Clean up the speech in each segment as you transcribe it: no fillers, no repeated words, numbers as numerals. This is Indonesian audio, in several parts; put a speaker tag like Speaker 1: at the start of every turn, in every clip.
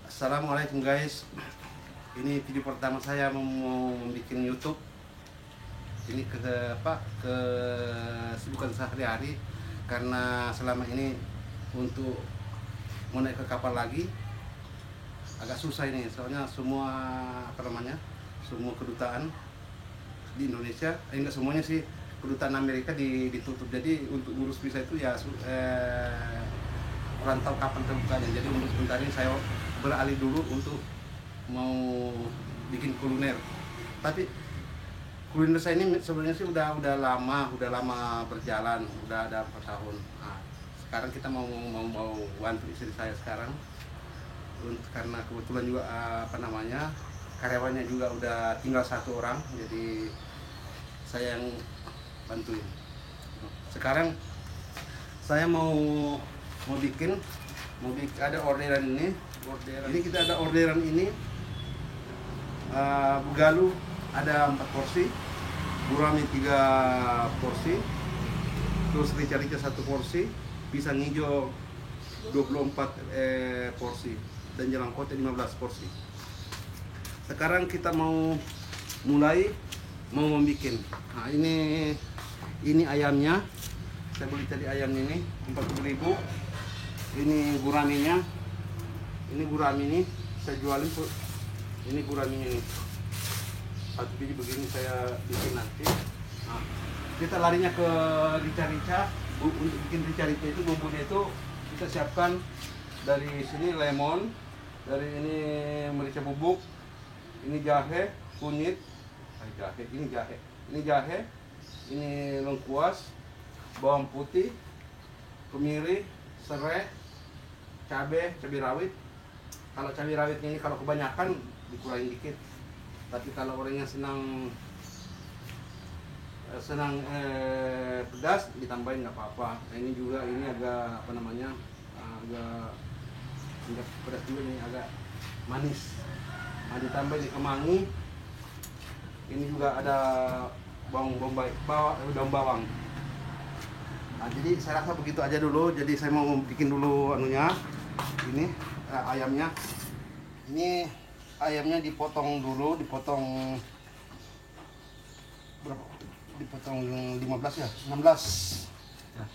Speaker 1: Assalamualaikum guys. Ini video pertama saya mau bikin YouTube. Ini kesibukan sehari-hari karena selama ini untuk mau naik ke kapal lagi agak susah ini. Soalnya semua kedutaan di Indonesia, enggak semuanya sih, kedutaan Amerika ditutup. Jadi untuk ngurus visa itu ya rantau kapan terbukanya. Jadi untuk sebentar ini saya beralih dulu untuk mau bikin kuliner. Tapi kuliner saya ini sebenarnya sih udah lama berjalan, udah ada 4 tahun. Nah, sekarang kita mau bantu istri saya sekarang, karena kebetulan juga karyawannya juga udah tinggal 1 orang, jadi saya yang bantuin. Sekarang saya mau bikin ada orderan ini. Ini kita ada orderan ini, bugalu ada 4 porsi, gurami 3 porsi, terus rica-rica 1 porsi, pisang hijau 24 porsi, dan jelangkote 15 porsi. Sekarang kita mau mulai membuat. Nah, ini ayamnya. Saya beli tadi ayam ini 40.000. Ini guraminya. Ini gurami ini saya jualin tuh. Ini guraminya ini. 1 biji begini saya bikin nanti. Nah, kita larinya ke rica-rica. Untuk bikin rica-rica itu bumbunya itu kita siapkan dari sini lemon, dari ini merica bubuk, ini jahe, kunyit, ini jahe, ini lengkuas, bawang putih, kemiri, serai, cabai rawit. Kalau cabai rawitnya ini kalau kebanyakan dikurangin dikit. Tapi kalau orang yang senang pedas ditambahin nggak apa-apa. Nah, ini juga ini agak agak pedas juga, ini agak manis. Nah, ditambah di kemangi. Ini juga ada daun bawang. Nah, jadi saya rasa begitu aja dulu. Jadi saya mau bikin dulu anunya. Ini ayamnya. Ini ayamnya dipotong dulu, dipotong berapa? Dipotong 15 ya, 16. Ya.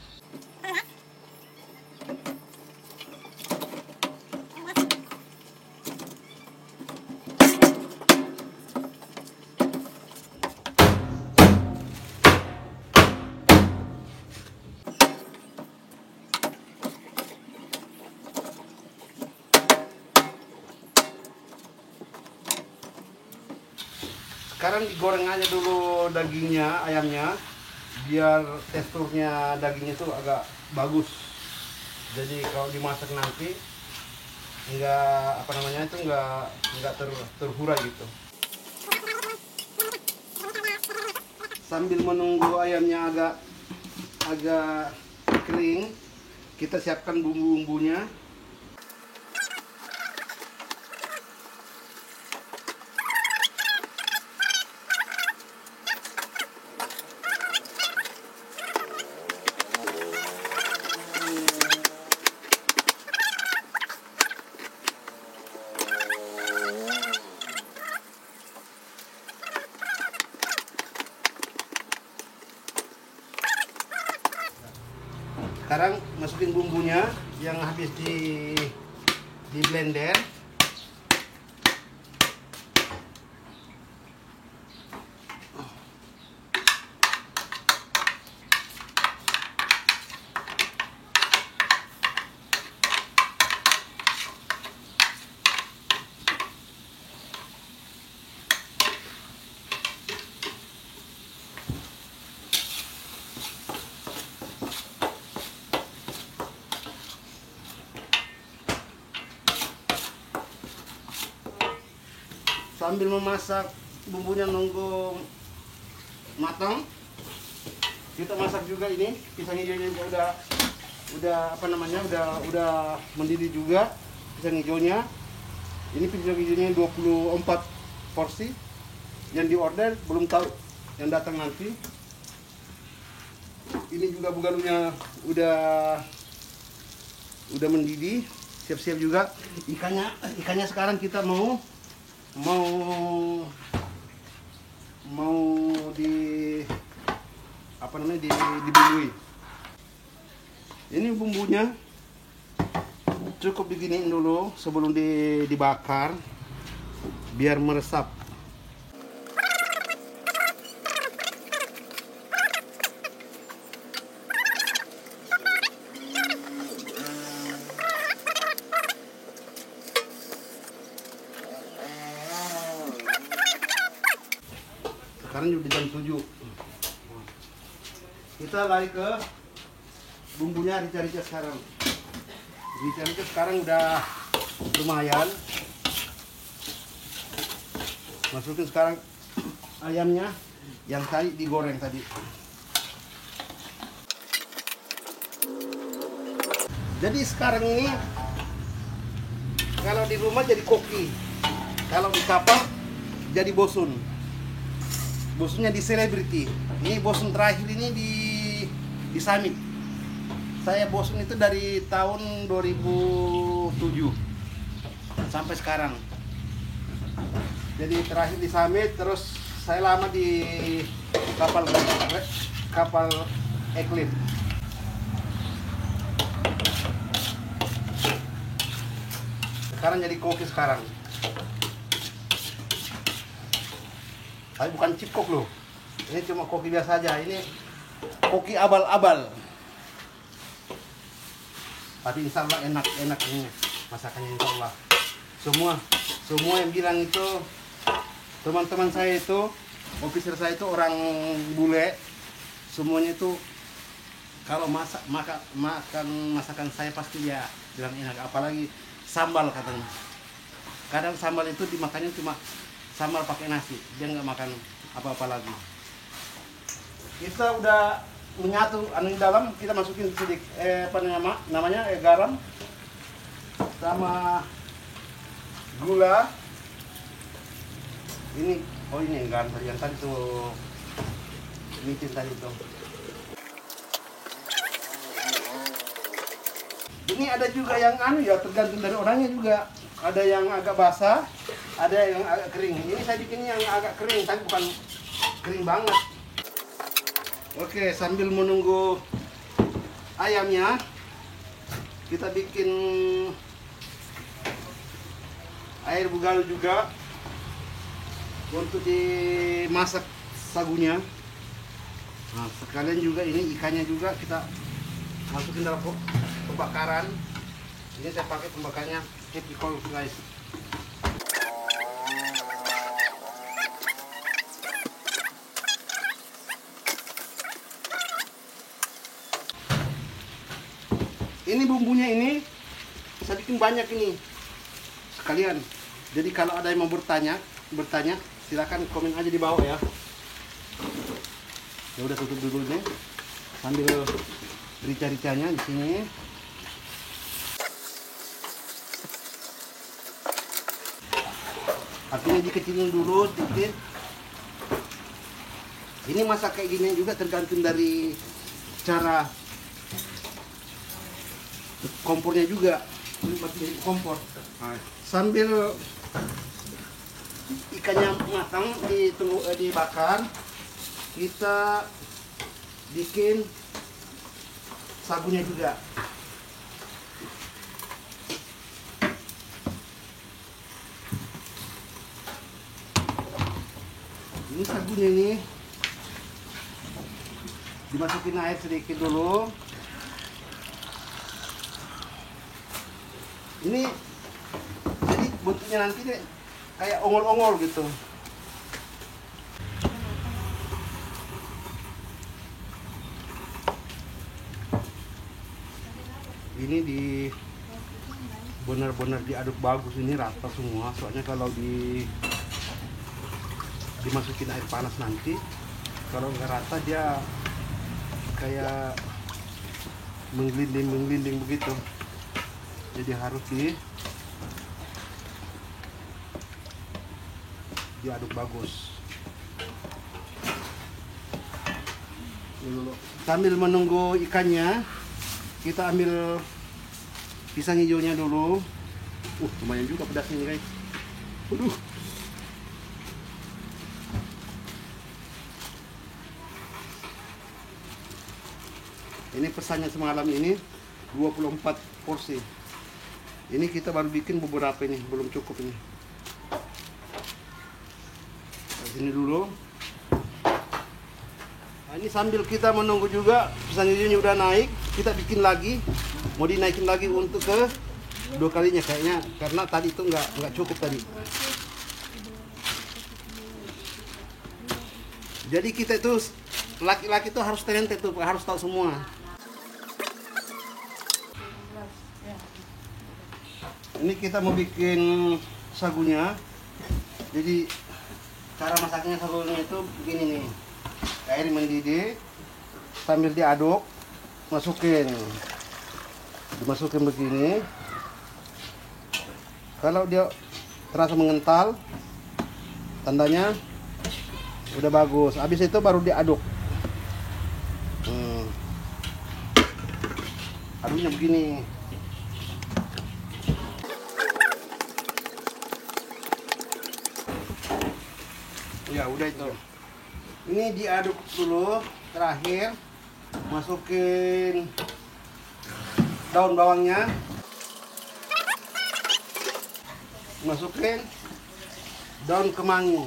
Speaker 1: Sekarang digoreng aja dulu dagingnya, ayamnya, biar teksturnya dagingnya itu agak bagus. Jadi kalau dimasak nanti enggak terhurai gitu. Sambil menunggu ayamnya agak kering, kita siapkan bumbu-bumbunya. Sekarang masukin bumbunya yang habis di blender. Sambil memasak bumbunya nunggu matang, kita masak juga ini pisang hijaunya juga udah mendidih juga pisang hijaunya. Ini pisang hijaunya 24 porsi. Yang di order belum tahu yang datang nanti. Ini juga bugalunya udah mendidih. siap-siap juga ikannya sekarang kita mau di apa namanya dibumbui. Ini bumbunya cukup diginiin dulu sebelum dibakar biar meresap. Sekarang udah jam 7. Kita lari ke bumbunya, rica-rica sekarang. Rica-rica sekarang udah lumayan. Masukin sekarang ayamnya yang tadi digoreng tadi. Jadi sekarang ini kalau di rumah jadi koki, kalau di kapal jadi bosun. Bosunnya di Selebriti. Ini bosun terakhir ini di Summit. Saya bosun itu dari tahun 2007 sampai sekarang. Jadi terakhir di Summit, terus saya lama di kapal Eclipse. Sekarang jadi koki sekarang. Tapi bukan chip kok loh. Ini cuma koki biasa aja. Ini koki abal-abal. Tapi insya Allah enak ini masakannya, insya Allah. Semua yang bilang itu, teman-teman saya itu, officer saya itu orang bule. Semuanya itu kalau makan masakan saya pasti dia bilang enak. Apalagi sambal katanya. Kadang sambal itu dimakannya cuma sambal pakai nasi, dia nggak makan apa-apa lagi. Kita udah menyatu anu di dalam, kita masukin sedikit namanya garam sama gula. Ini garam yang tadi tuh micin tadi tuh. Ini ada juga yang tergantung dari orangnya juga. Ada yang agak basah, ada yang agak kering. Ini saya bikinnya yang agak kering, tapi bukan kering banget. Oke, sambil menunggu ayamnya, kita bikin air bugal juga untuk dimasak sagunya. Nah, sekalian juga ini ikannya juga kita masukin dalam pembakaran. Ini saya pakai pembakarnya Epicol, guys. Ini bumbunya ini saya bikin banyak ini sekalian. Jadi kalau ada yang mau bertanya silakan komen aja di bawah ya. Ya udah, tutup dulu nih sambil rica-ricanya di sini. Apinya dikecilin dulu sedikit. Ini masak kayak gini juga tergantung dari cara kompornya juga. Ini masih kompor. Nah, sambil ikannya matang dibakar, kita bikin sagunya juga. Ini sagunya ini dimasukin air sedikit dulu. Ini jadi bentuknya nanti deh kayak ongol-ongol gitu. Ini benar-benar diaduk bagus, ini rata semua. Soalnya kalau dimasukin air panas nanti, kalau nggak rata dia kayak menggelinding begitu. Jadi harus diaduk bagus. Sambil menunggu ikannya, kita ambil pisang hijaunya dulu. Lumayan juga pedasnya guys. Waduh. Ini pesannya semalam ini 24 porsi. Ini kita baru bikin beberapa ini, belum cukup ini. Sini dulu. Nah, ini sambil kita menunggu juga pisang hijaunya udah naik, kita bikin lagi. Mau dinaikin lagi untuk ke 2 kalinya kayaknya, karena tadi itu nggak cukup tadi. Jadi kita itu laki-laki itu harus talented tuh, harus tahu semua. Ini kita mau bikin sagunya. Jadi cara masaknya sagunya itu begini nih. Air mendidih sambil diaduk, dimasukin begini. Kalau dia terasa mengental, tandanya udah bagus. Habis itu baru diaduk. Aduknya begini. Ya udah itu. Ini diaduk dulu. Terakhir masukin daun bawangnya, masukin daun kemangi.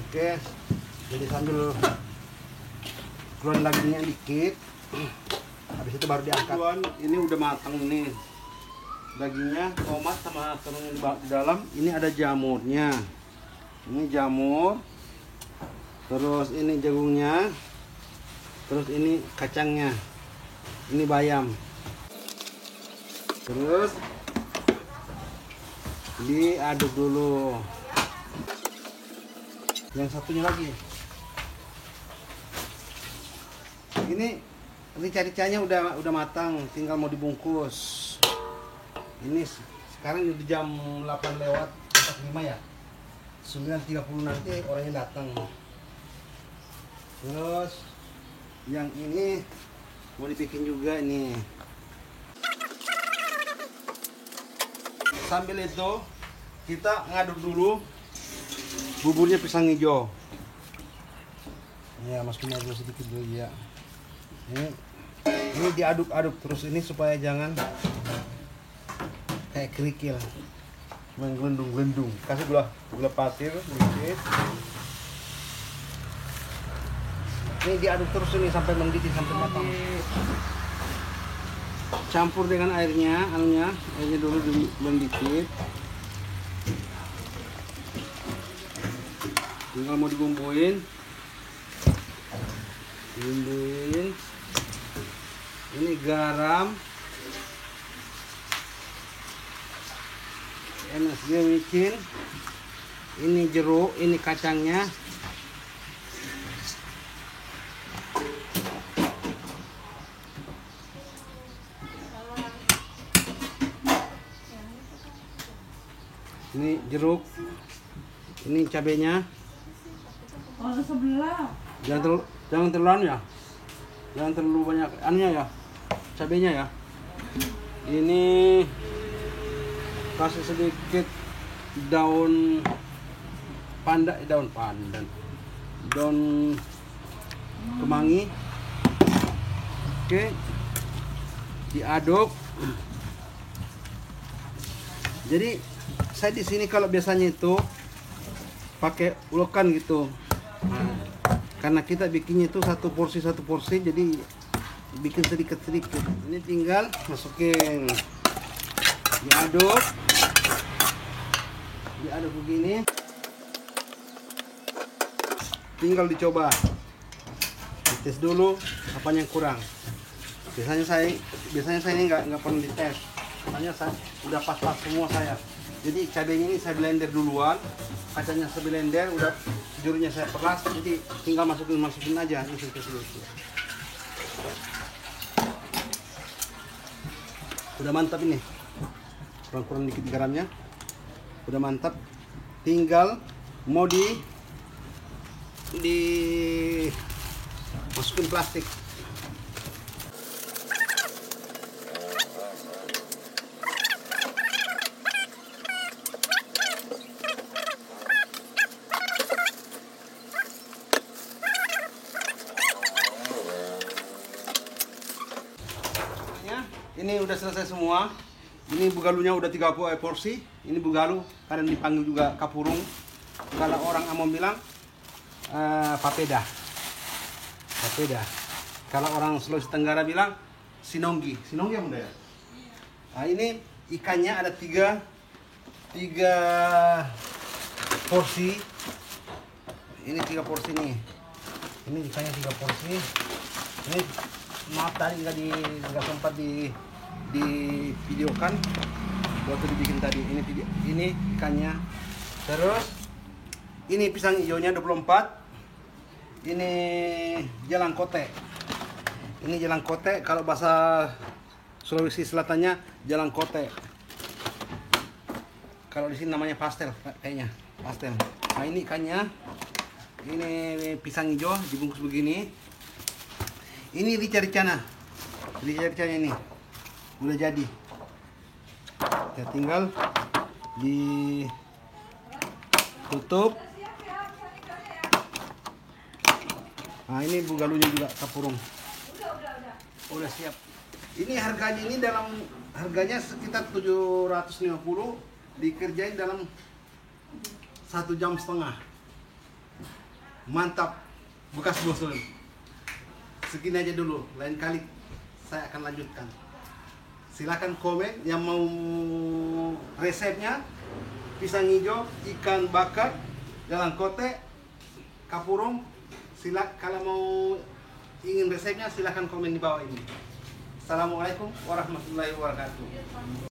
Speaker 1: Oke, jadi sambil keluarin dagingnya dikit, habis itu baru diangkat. Ini udah matang nih dagingnya, tomat sama terung di dalam. Ini ada jamurnya, ini jamur, terus ini jagungnya, terus ini kacangnya, ini bayam, terus diaduk dulu. Yang satunya lagi, ini rica-ricanya udah matang, tinggal mau dibungkus. Ini sekarang udah jam 8 lewat 45 ya, 9.30 nanti orangnya datang. Terus yang ini mau dibikin juga ini. Sambil itu kita ngaduk dulu buburnya pisang hijau. Ya, masukin aja sedikit dulu ya. Ini diaduk-aduk terus ini supaya jangan kayak kerikil, menggelendung-gelendung. Kasih gula pasir sedikit. Ini diaduk terus ini sampai mendidih, sampai matang. Campur dengan airnya dulu dikit. Tinggal mau dibumbuin. Ini garam, MSG micin, ini jeruk, ini kacangnya. Ini jeruk, ini cabenya.
Speaker 2: Sebelah.
Speaker 1: Jangan terlalu ya, jangan terlalu banyak ya, cabenya ya. Ini kasih sedikit daun pandan, daun kemangi. Oke, diaduk. Jadi saya di sini kalau biasanya itu pakai ulekan gitu. Nah, karena kita bikinnya itu satu porsi jadi bikin sedikit. Ini tinggal masukin, diaduk begini, tinggal dicoba, dites dulu apa yang kurang. Biasanya saya ini nggak perlu dites, soalnya saya udah pas semua saya. Jadi cabenya ini saya blender duluan, kacangnya saya blender, udah jurinya saya peras, jadi tinggal masukin aja ini sedikit. Udah mantap ini, kurang dikit garamnya, udah mantap. Tinggal mau masukin plastik. ini udah selesai semua. Ini bugalunya udah 30 porsi. Ini bugalu, kadang dipanggil juga kapurung. Kalau orang Ambon bilang papeda. Papeda. Kalau orang Sulawesi Tenggara bilang sinonggi. Sinonggi apa ya? Nah, ini ikannya ada tiga porsi. Ini 3 porsi nih. Ini ikannya 3 porsi. Ini maaf tadi nggak sempat di videokan waktu dibikin tadi. Ini ikannya. Terus ini pisang hijaunya 24. Ini jalang kote. Ini jalang kote, kalau bahasa Sulawesi Selatannya jalang kote. Kalau di sini namanya pastel kayaknya, pastel. Nah, ini ikannya. Ini pisang hijau dibungkus begini. Ini rica-ricanya. Rica-ricanya ini udah jadi. Ya tinggal ditutup. Nah, ini bugalunya juga kapurung. Udah siap. Ini harganya harganya sekitar 750, dikerjain dalam 1,5 jam. Mantap, bekas bosan. Segini aja dulu, lain kali saya akan lanjutkan. Silahkan komen yang mau resepnya. Pisang hijau, ikan bakar, jalang kote, kapurung. Kalau mau ingin resepnya silahkan komen di bawah ini. Assalamualaikum warahmatullahi wabarakatuh.